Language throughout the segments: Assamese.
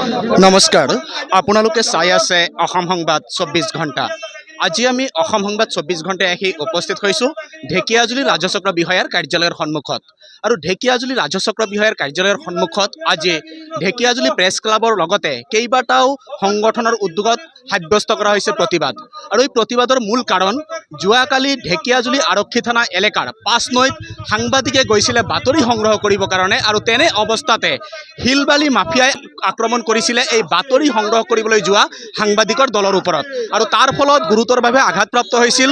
নমস্কাৰ, আপোনালোকে চাই আছে অসম সংবাদ 24 ঘণ্টা। আজি আমি অসম সংবাদ 24 ঘণ্টায় আহি উপস্থিত হৈছোঁ ঢেকিয়াজুলি ৰাজচক্ৰ বিষয়াৰ কাৰ্যালয়ৰ সন্মুখত। আৰু ঢেকিয়াজুলি ৰাজচক্ৰ বিষয়াৰ কাৰ্যালয়ৰ সন্মুখত আজি ঢেকিয়াজুলি প্ৰেছ ক্লাবৰ লগতে কেইবাটাও সংগঠনৰ উদ্যোগত সাব্যস্ত কৰা হৈছে প্ৰতিবাদ। আৰু এই প্ৰতিবাদৰ মূল কাৰণ যোৱাকালি ঢেকিয়াজুলি আৰক্ষী থানা এলেকাৰ 5 নৈত সাংবাদিকে গৈছিলে বাতৰি সংগ্ৰহ কৰিবৰ কাৰণে, আৰু তেনে অৱস্থাতে শিলবালি মাফিয়াই আক্ৰমণ কৰিছিলে এই বাতৰি সংগ্ৰহ কৰিবলৈ যোৱা সাংবাদিকৰ দলৰ ওপৰত। আৰু তাৰ ফলত গুৰুতৰভাৱে আঘাতপ্ৰাপ্ত হৈছিল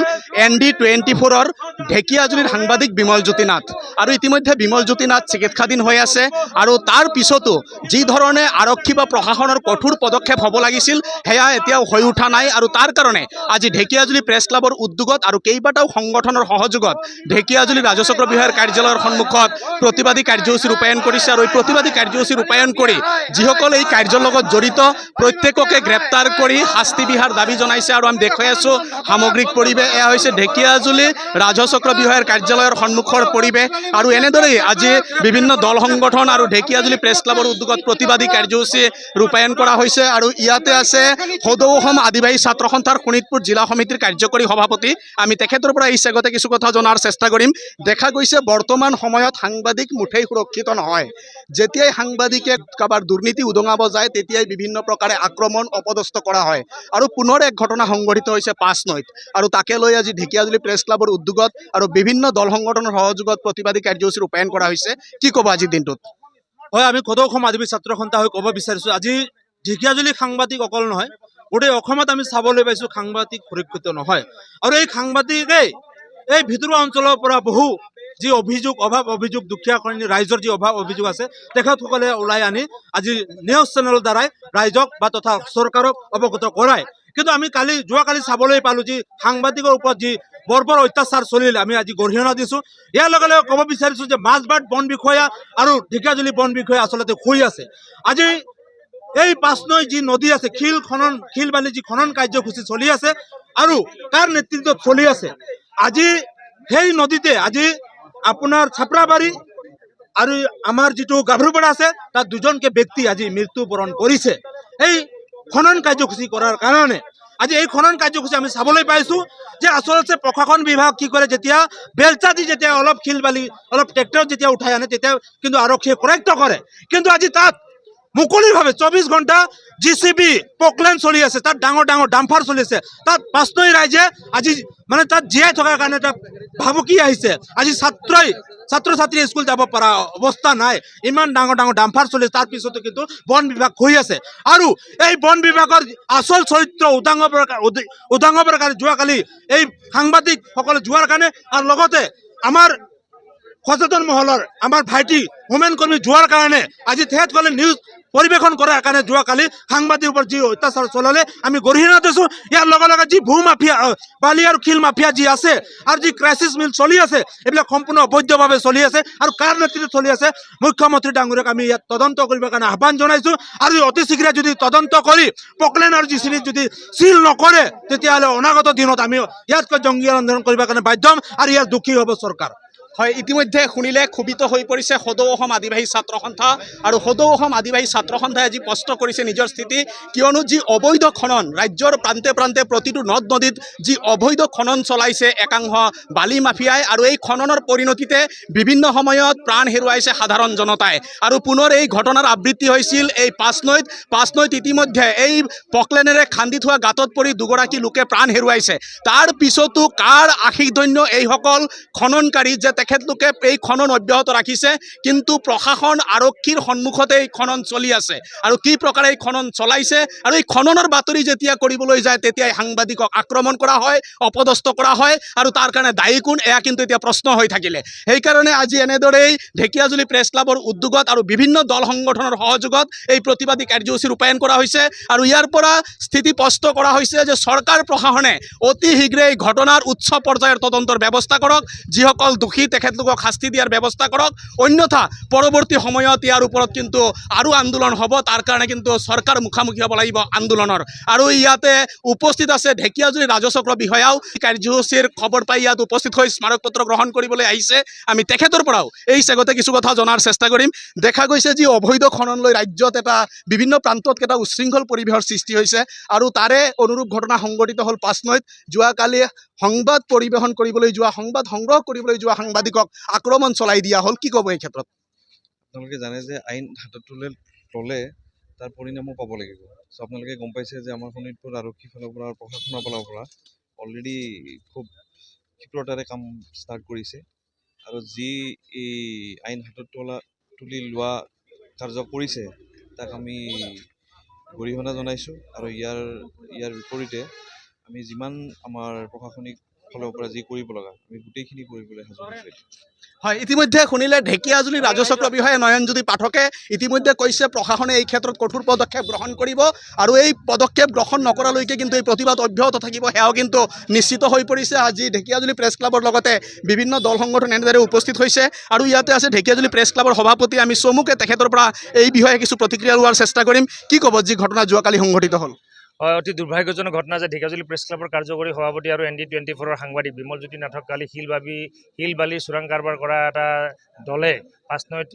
ND24ৰ ঢেকিয়াজুলিৰ সাংবাদিক বিমল জ্যোতি নাথ। আৰু ইতিমধ্যে বিমল জ্যোতি নাথ চিকিৎসাধীন হৈ আছে। আৰু তাৰ পিছতো যি ধৰণে আৰক্ষী বা প্ৰশাসনৰ কঠোৰ পদক্ষেপ হ'ব লাগিছিল সেয়া এতিয়াও হৈ উঠা নাই। আৰু তাৰ কাৰণে আজি ঢেকিয়াজুলি প্ৰেছ ক্লাবৰ উদ্যোগত আৰু কেইবাটাও সংগঠনৰ সহযোগত ঢেকিয়াজুলি ৰাজচক্ৰ বিষয়াৰ কাৰ্যালয়ৰ সন্মুখত প্ৰতিবাদী কাৰ্যসূচী ৰূপায়ণ কৰিছে। আৰু এই প্ৰতিবাদী কাৰ্যসূচী ৰূপায়ণ কৰি যিসকল এই কাৰ্যৰ লগত জড়িত প্ৰত্যেককে গ্ৰেপ্তাৰ কৰি শাস্তি বিহাৰ দাবী জনাইছে। আৰু আমি দেখুৱাই আছোঁ সামগ্ৰিক পৰিৱেশ এয়া হৈছে ঢেকিয়াজুলি ৰাজচক্ৰ বিষয়াৰ কাৰ্যালয়ৰ সন্মুখৰ পৰিৱেশ। আৰু এনেদৰেই আজি বিভিন্ন দল সংগঠন আৰু ঢেকিয়াজুলি প্ৰেছ ক্লাবৰ উদ্যোগত প্ৰতিবাদী কাৰ্যসূচী ৰূপায়ণ কৰা হৈছে। আৰু ইয়াতে আছে সদৌ অসম আদিবাসী ছাত্ৰ সন্থাৰ শোণিতপুৰ জিলা সমিতিৰ কাৰ্যকৰী সভাপতি। আমি তেখেতৰ পৰা এই চেগতে কিছু কথা জনাৰ চেষ্টা কৰিম। দেখা গৈছে বৰ্তমান সময়ত সাংবাদিক মুঠেই সুৰক্ষিত নহয়। যেতিয়াই সাংবাদিকে কাৰোবাৰ দুৰ্নীতি উদঙাব যায় তেতিয়াই বিভিন্ন প্ৰকাৰে আক্ৰমণ অপদস্থ কৰা হয়। আৰু পুনৰ এক ঘটনা সংঘটিত হৈছে 5 নৈত। আৰু তাকে লৈ আজি ঢেকিয়াজুলি প্ৰেছ ক্লাবৰ উদ্যোগত আৰু বিভিন্ন দল সংগঠনৰ সহযোগত প্ৰতিবাদী কাৰ্যসূচী ৰূপায়ণ কৰা হৈছে। কি ক'ব আজিৰ দিনটোত? হয়, আমি সদৌ অসম আদিবাসী ছাত্ৰ সন্থা হৈ ক'ব বিচাৰিছোঁ, আজি ঢেকিয়াজুলি সাংবাদিক অকল নহয়, গোটেই অসমত আমি চাবলৈ পাইছোঁ সাংবাদিক সুৰক্ষিত নহয়। আৰু এই সাংবাদিকেই এই ভিতৰুৱা অঞ্চলৰ পৰা বহু যি অভাৱ অভিযোগ দুখীয়া শ্ৰেণীৰ ৰাইজৰ যি অভিযোগ আছে তেখেতসকলে ওলাই আনি আজি নিউজ চেনেলৰ দ্বাৰাই ৰাইজক বা তথা চৰকাৰক অৱগত কৰায়। কিন্তু আমি যোৱাকালি চাবলৈ পালোঁ যি সাংবাদিকৰ ওপৰত যি বৰ্বৰ অত্যাচাৰ চলিল, আমি আজি গৰিহণা দিছোঁ। ইয়াৰ লগে লগে ক'ব বিচাৰিছোঁ যে মাজবাট বন বিষয়া আৰু ঢেকিয়াজুলি বন বিষয়া আচলতে শুই আছে। আজি এই 5 নৈ যি নদী আছে, শিল বালি যি খনন কাৰ্যসূচী চলি আছে আৰু কাৰ নেতৃত্বত চলি আছে, আজি সেই নদীতে আজি আপোনাৰ চাপৰাবাৰী আৰু আমাৰ যিটো গাভৰুপাৰা আছে তাত দুজনকে ব্যক্তি আজি মৃত্যুবৰণ কৰিছে এই খনন কাৰ্যসূচী কৰাৰ কাৰণে। আজি এই খনন কাৰ্যসূচী আমি চাবলৈ পাইছোঁ যে আচলতে প্ৰশাসন বিভাগ কি কৰে, যেতিয়া বেলচা দি যেতিয়া অলপ শিল বালি অলপ ট্ৰেক্টৰত যেতিয়া উঠাই আনে তেতিয়া কিন্তু আৰক্ষীয়ে কৰায়ত্ব কৰে। কিন্তু আজি তাত মুকলিভাৱে 24 ঘণ্টা JCB পকলেন চলি আছে, তাত ডাঙৰ ডাঙৰ ডাম্পাৰ চলি আছে। তাত 5 নৈ ৰাইজে আজি মানে তাত জীয়াই থকাৰ কাৰণে এটা ভাবুকি আহিছে। আজি ছাত্ৰ ছাত্ৰী স্কুল যাব পৰা অৱস্থা নাই, ইমান ডাঙৰ ডাঙৰ ডাম্পাৰ চলি আছে। তাৰপিছতো কিন্তু বন বিভাগ হৈ আছে। আৰু এই বন বিভাগৰ আচল চৰিত্ৰ উদাঙাবৰ কাৰণে যোৱাকালি এই সাংবাদিকসকলে যোৱাৰ কাৰণে, আৰু লগতে আমাৰ সচেতন মহলৰ আমাৰ ভাইটি হোমেন কৰ্মী যোৱাৰ কাৰণে, আজি তেখেতসকলে নিউজ পৰিৱেশন কৰাৰ কাৰণে যোৱাকালি সাংবাদিকৰ ওপৰত যি অত্যাচাৰ চলালে আমি গৰিহণা দিছোঁ। ইয়াৰ লগে লগে যি ভূ মাফিয়া বালি আৰু শিল মাফিয়া যি আছে আৰু যি ক্ৰাইচিছ মিল চলি আছে এইবিলাক সম্পূৰ্ণ অবৈধভাৱে চলি আছে। আৰু কাৰ নেতৃত্বত চলি আছে, মুখ্যমন্ত্ৰী ডাঙৰীয়াক আমি ইয়াত তদন্ত কৰিবৰ কাৰণে আহ্বান জনাইছোঁ। আৰু অতি শীঘ্ৰে যদি তদন্ত কৰি পকলেন আৰু JCB যদি চিল নকৰে তেতিয়াহ'লে অনাগত দিনত আমি ইয়াতকৈ জংগী আন্দোলন কৰিবৰ কাৰণে বাধ্য হ'ম আৰু ইয়াৰ দুখী হ'ব চৰকাৰ। হয়, ইতিমধ্যে শুনিলে ক্ষোভিত হৈ পৰিছে সদৌ অসম আদিবাসী ছাত্ৰ সন্থা। আৰু সদৌ অসম আদিবাসী ছাত্ৰ সন্থাই আজি স্পষ্ট কৰিছে নিজৰ স্থিতি। কিয়নো যি অবৈধ খনন ৰাজ্যৰ প্ৰান্তে প্ৰান্তে প্ৰতিটো নদ নদীত যি অবৈধ খনন চলাইছে একাংশ বালি মাফিয়াই, আৰু এই খননৰ পৰিণতিতে বিভিন্ন সময়ত প্ৰাণ হেৰুৱাইছে সাধাৰণ জনতাই। আৰু পুনৰ এই ঘটনাৰ আবৃত্তি হৈছিল এই 5 নৈত ইতিমধ্যে এই পকলেনেৰে খান্দি থোৱা গাঁতত পৰি দুগৰাকী লোকে প্ৰাণ হেৰুৱাইছে। তাৰ পিছতো কাৰ আশীৰ্ধন্য এইসকল খননকাৰী যে তেখেতলোকে এই খনন অব্যাহত ৰাখিছে, কিন্তু প্ৰশাসন আৰক্ষীৰ সন্মুখতে এই খনন চলি আছে। আৰু কি প্ৰকাৰে এই খনন চলাইছে, আৰু এই খননৰ বাতৰি যেতিয়া কৰিবলৈ যায় তেতিয়াই সাংবাদিকক আক্ৰমণ কৰা হয়, অপদস্থ কৰা হয়। আৰু তাৰ কাৰণে দায়ী কোন, এয়া কিন্তু এতিয়া প্ৰশ্ন হৈ থাকিলে। সেইকাৰণে আজি এনেদৰেই ঢেকিয়াজুলি প্ৰেছ ক্লাবৰ উদ্যোগত আৰু বিভিন্ন দল সংগঠনৰ সহযোগত এই প্ৰতিবাদী কাৰ্যসূচী ৰূপায়ণ কৰা হৈছে। আৰু ইয়াৰ পৰা স্থিতি স্পষ্ট কৰা হৈছে যে চৰকাৰ প্ৰশাসনে অতি শীঘ্ৰে এই ঘটনাৰ উচ্চ পৰ্যায়ৰ তদন্তৰ ব্যৱস্থা কৰক। যিসকল দোষী তেখেতলোকক শাস্তি দিয়াৰ ব্যৱস্থা কৰক, অন্যথা পৰৱৰ্তী সময়ত ইয়াৰ ওপৰত কিন্তু আৰু আন্দোলন হ'ব। তাৰ কাৰণে কিন্তু চৰকাৰ মুখামুখি হ'ব লাগিব আন্দোলনৰ। আৰু ইয়াতে উপস্থিত আছে ঢেকীয়াজুলি ৰাজচক্ৰ বিষয়াও কাৰ্যসূচীৰ খবৰ পাই ইয়াত উপস্থিত হৈ স্মাৰক পত্ৰ গ্ৰহণ কৰিবলৈ আহিছে। আমি তেখেতৰ পৰাও এই চেগতে কিছু কথা জনাৰ চেষ্টা কৰিম। দেখা গৈছে যি অবৈধ খনন লৈ ৰাজ্যত এটা বিভিন্ন প্ৰান্তত এটা উশৃংখল পৰিৱেশৰ সৃষ্টি হৈছে আৰু তাৰে অনুৰূপ ঘটনা সংঘটিত হ'ল পাঁচনৈত। যোৱাকালি সংবাদ পৰিৱেশন কৰিবলৈ যোৱা, সংবাদ সংগ্ৰহ কৰিবলৈ যোৱা সাংবাদিকক আক্ৰমণ চলাই দিয়া হ'ল। কি ক'ব এই ক্ষেত্ৰত? আপোনালোকে জানে যে আইন হাতত ল'লে তাৰ পৰিণামো পাব লাগিব। চ' আপোনালোকে গম পাইছে যে আমাৰ শোণিতপুৰ আৰক্ষী ফালৰ পৰা প্ৰশাসনৰ ফালৰ পৰা অলৰেডি খুব ক্ষিপ্ৰতাৰে কাম ষ্টাৰ্ট কৰিছে আৰু যি এই আইন হাতত তুলি লোৱা কাৰ্য কৰিছে তাক আমি গৰিহণা জনাইছোঁ। আৰু ইয়াৰ বিপৰীতে আমি যিমান আমাৰ প্ৰশাসনিক ফালৰ পৰা যি কৰিব লগা আমি গোটেইখিনি কৰিবলৈ সাজু হৈছোঁ। হয়, ইতিমধ্যে শুনিলে ঢেকীয়াজুলি ৰাজচক্ৰ বিষয়া নয়নজ্যোতি পাঠকে ইতিমধ্যে কৈছে প্ৰশাসনে এই ক্ষেত্ৰত কঠোৰ পদক্ষেপ গ্ৰহণ কৰিব আৰু এই পদক্ষেপ গ্ৰহণ নকৰালৈকে কিন্তু এই প্ৰতিবাদ অব্যাহত থাকিব, সেয়াও কিন্তু নিশ্চিত হৈ পৰিছে। আজি ঢেকীয়াজুলি প্ৰেছ ক্লাবৰ লগতে বিভিন্ন দল সংগঠন এনেদৰে উপস্থিত হৈছে আৰু ইয়াতে আছে ঢেকীয়াজুলি প্ৰেছ ক্লাবৰ সভাপতি। আমি চমুকে তেখেতৰ পৰা এই বিষয়ে কিছু প্ৰতিক্ৰিয়া লোৱাৰ চেষ্টা কৰিম। কি ক'ব যি ঘটনা যোৱাকালি সংঘটিত হ'ল? হয়, অতি দুৰ্ভাগ্যজনক ঘটনা যে ঢেকীয়াজুলি প্ৰেছ ক্লাবৰ কাৰ্যকৰী সভাপতি আৰু ND24 সাংবাদিক বিমলজ্যোতি নাথক কালি শিল বালি চোৰাং কাৰবাৰ কৰা এটা দলে পাঁচনৈত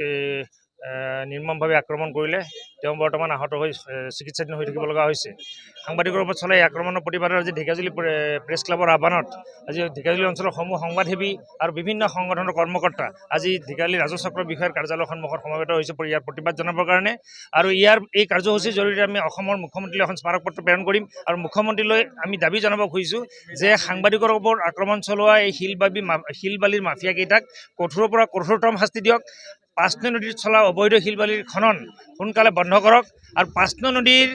নিৰ্মমভাৱে আক্ৰমণ কৰিলে। তেওঁ বৰ্তমান আহত হৈ চিকিৎসাধীন হৈ থাকিব লগা হৈছে। সাংবাদিকৰ ওপৰত চলাই আক্ৰমণৰ প্ৰতিবাদত আজি ঢেকীয়াজুলি প্ৰেছ ক্লাবৰ আহ্বানত আজি ঢেকীয়াজুলি অঞ্চলৰ সমূহ সংবাদসেৱী আৰু বিভিন্ন সংগঠনৰ কৰ্মকৰ্তা আজি ঢেকীয়াজুলি ৰাজচক্ৰ বিষয়াৰ কাৰ্যালয়ৰ সন্মুখত সমবেত হৈছে ইয়াৰ প্ৰতিবাদ জনাবৰ কাৰণে। আৰু এই কাৰ্যসূচীৰ জৰিয়তে আমি অসমৰ মুখ্যমন্ত্ৰীলৈ এখন স্মাৰক পত্ৰ প্ৰেৰণ কৰিম আৰু মুখ্যমন্ত্ৰীলৈ আমি দাবী জনাব খুজিছোঁ যে সাংবাদিকৰ ওপৰত আক্ৰমণ চলোৱা এই শিল বালিৰ মাফিয়াকেইটাক কঠোৰৰ পৰা কঠোৰতম শাস্তি দিয়ক। পাঁচনৈ নদীত চলা অবৈধ শিল বালিৰ খনন সোনকালে বন্ধ কৰক আৰু পাঁচনৈ নদীৰ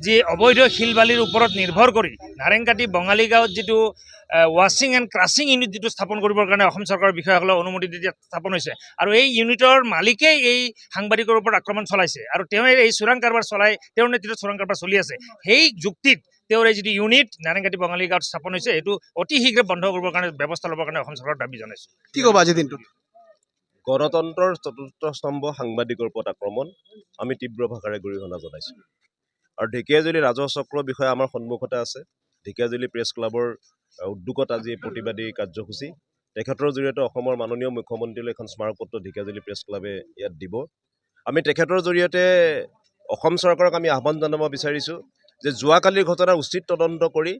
যি অবৈধ শিল বালিৰ ওপৰত নিৰ্ভৰ কৰি নাৰেংকাটি বঙালী গাঁৱত যিটো ৱাশ্বিং এণ্ড ক্ৰাছিং ইউনিট যিটো স্থাপন কৰিবৰ কাৰণে অসম চৰকাৰৰ বিষয়াসকলে অনুমতি দি স্থাপন হৈছে আৰু এই ইউনিটৰ মালিকেই এই সাংবাদিকৰ ওপৰত আক্ৰমণ চলাইছে আৰু তেওঁ এই চোৰাং কাৰবাৰ চলাই তেওঁৰ নেতৃত্বত চোৰাং কাৰবাৰ চলি আছে। সেই যুক্তিত তেওঁৰ এই যিটো ইউনিট নাৰেংকাটি বঙালী গাঁৱত স্থাপন হৈছে এইটো অতি শীঘ্ৰে বন্ধ কৰিবৰ কাৰণে ব্যৱস্থা ল'বৰ কাৰণে অসম চৰকাৰৰ দাবী জনাইছোঁ। কি ক'ব আজিৰ দিনটোত? গণতন্ত্ৰৰ চতুৰ্থ স্তম্ভ সাংবাদিকৰ ওপৰত আক্ৰমণ আমি তীব্ৰ ভাষাৰে গৰিহণা জনাইছোঁ। আৰু ঢেকীয়াজুলি ৰাজচক্ৰ বিষয়া আমাৰ সন্মুখতে আছে। ঢেকীয়াজুলি প্ৰেছ ক্লাবৰ উদ্যোগত আজি প্ৰতিবাদী কাৰ্যসূচী তেখেতৰ জৰিয়তে অসমৰ মাননীয় মুখ্যমন্ত্ৰীলৈ এখন স্মাৰক পত্ৰ ঢেকীয়াজুলি প্ৰেছ ক্লাবে ইয়াত দিব। আমি তেখেতৰ জৰিয়তে অসম চৰকাৰক আমি আহ্বান জনাব বিচাৰিছোঁ যে যোৱাকালিৰ ঘটনাৰ উচিত তদন্ত কৰি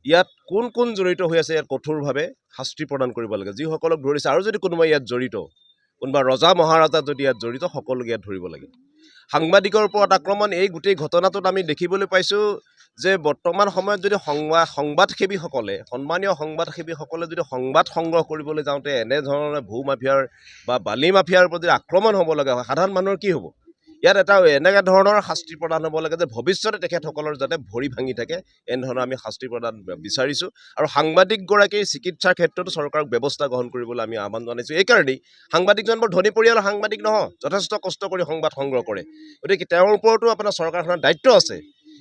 ইয়াত কোন কোন জড়িত হৈ আছে ইয়াত কঠোৰভাৱে শাস্তি প্ৰদান কৰিব লাগে। যিসকলক ধৰিছে আৰু যদি কোনোবা ইয়াত জড়িত, কোনোবা ৰজা মহাৰাজা যদি ইয়াত জড়িত, সকলোকে ইয়াত ধৰিব লাগে। সাংবাদিকৰ ওপৰত আক্ৰমণ এই গোটেই ঘটনাটোত আমি দেখিবলৈ পাইছোঁ যে বৰ্তমান সময়ত যদি সংবাদসেৱীসকলে সন্মানীয় সংবাদসেৱীসকলে যদি সংবাদ সংগ্ৰহ কৰিবলৈ যাওঁতে এনেধৰণে ভূ মাফিয়াৰ বা বালি মাফিয়াৰ ওপৰত যদি আক্ৰমণ হ'ব লগা হয়, সাধাৰণ মানুহৰ কি হ'ব? ইয়াত এটা এনেকুৱা ধৰণৰ শাস্তি প্ৰদান হ'ব লাগে যে ভৱিষ্যতে তেখেতসকলৰ যাতে ভৰি ভাঙি থাকে, এনেধৰণৰ আমি শাস্তি প্ৰদান বিচাৰিছোঁ। আৰু সাংবাদিকগৰাকীৰ চিকিৎসাৰ ক্ষেত্ৰতো চৰকাৰক ব্যৱস্থা গ্ৰহণ কৰিবলৈ আমি আহ্বান জনাইছোঁ। এইকাৰণেই সাংবাদিকজন বৰ ধনী পৰিয়ালৰ সাংবাদিক নহয়, যথেষ্ট কষ্ট কৰি সংবাদ সংগ্ৰহ কৰে। গতিকে তেওঁৰ ওপৰতো আপোনাৰ চৰকাৰখনৰ দায়িত্ব আছে,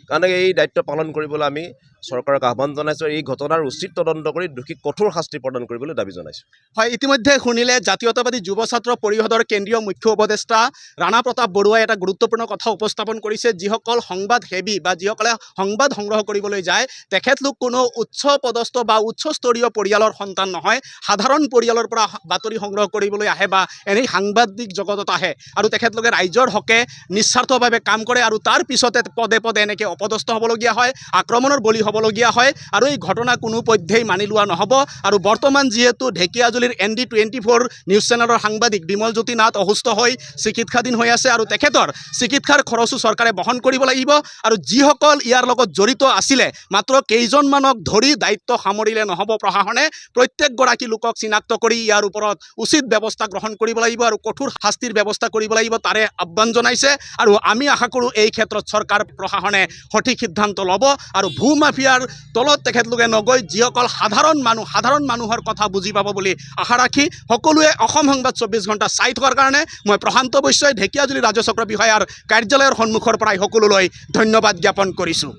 কাৰণ এই দায়িত্ব পালন কৰিবলৈ আমি চৰকাৰক আহ্বান জনাইছোঁ। এই ঘটনাৰ উচিত তদন্ত কৰি দোষীক কঠোৰ শাস্তি প্ৰদান কৰিবলৈ দাবী জনাইছোঁ। হয়, ইতিমধ্যে শুনিলে জাতীয়তাবাদী যুৱ ছাত্ৰ পৰিষদৰ কেন্দ্ৰীয় মুখ্য উপদেষ্টা ৰাণা প্ৰতাপ বৰুৱাই এটা গুৰুত্বপূৰ্ণ কথা উপস্থাপন কৰিছে। যিসকল সংবাদসেৱী বা যিসকলে সংবাদ সংগ্ৰহ কৰিবলৈ যায় তেখেতলোক কোনো উচ্চ পদস্থ বা উচ্চস্তৰীয় পৰিয়ালৰ সন্তান নহয়, সাধাৰণ পৰিয়ালৰ পৰা বাতৰি সংগ্ৰহ কৰিবলৈ আহে বা এনেই সাংবাদিক জগতত আহে আৰু তেখেতলোকে ৰাইজৰ হকে নিস্বাৰ্থভাৱে কাম কৰে আৰু তাৰ পিছতে পদে পদে এনেকৈ অপদস্থ হ'বলগীয়া হয়, আক্ৰমণৰ বলি হ'বলগীয়া হয় আৰু এই ঘটনা কোনোপধ্যেই মানি লোৱা নহ'ব। আৰু বৰ্তমান যিহেতু ঢেকীয়াজুলিৰ ND24 নিউজ চেনেলৰ সাংবাদিক বিমলজ্যোতি নাথ অসুস্থ হৈ চিকিৎসাধীন হৈ আছে আৰু তেখেতৰ চিকিৎসাৰ খৰচো চৰকাৰে বহন কৰিব লাগিব। আৰু যিসকল ইয়াৰ লগত জড়িত আছিলে মাত্ৰ কেইজনমানক ধৰি দায়িত্ব সামৰিলে নহ'ব, প্ৰশাসনে প্ৰত্যেকগৰাকী লোকক চিনাক্ত কৰি ইয়াৰ ওপৰত উচিত ব্যৱস্থা গ্ৰহণ কৰিব লাগিব আৰু কঠোৰ শাস্তিৰ ব্যৱস্থা কৰিব লাগিব, তাৰে আহ্বান জনাইছে। আৰু আমি আশা কৰোঁ এই ক্ষেত্ৰত চৰকাৰ প্ৰশাসনে সঠিক সিদ্ধান্ত ল'ব আৰু ভূ মাফিয়াৰ তলত তেখেতলোকে নগৈ যিসকল সাধাৰণ মানুহৰ কথা বুজি পাব বুলি আশা ৰাখি সকলোৱে অসম সংবাদ 24 ঘণ্টা চাই থকাৰ কাৰণে মই প্ৰশান্ত বৈশ্যই ঢেকীয়াজুলি ৰাজচক্ৰ বিষয়াৰ কাৰ্যালয়ৰ সন্মুখৰ পৰাই সকলোলৈ ধন্যবাদ জ্ঞাপন কৰিছোঁ।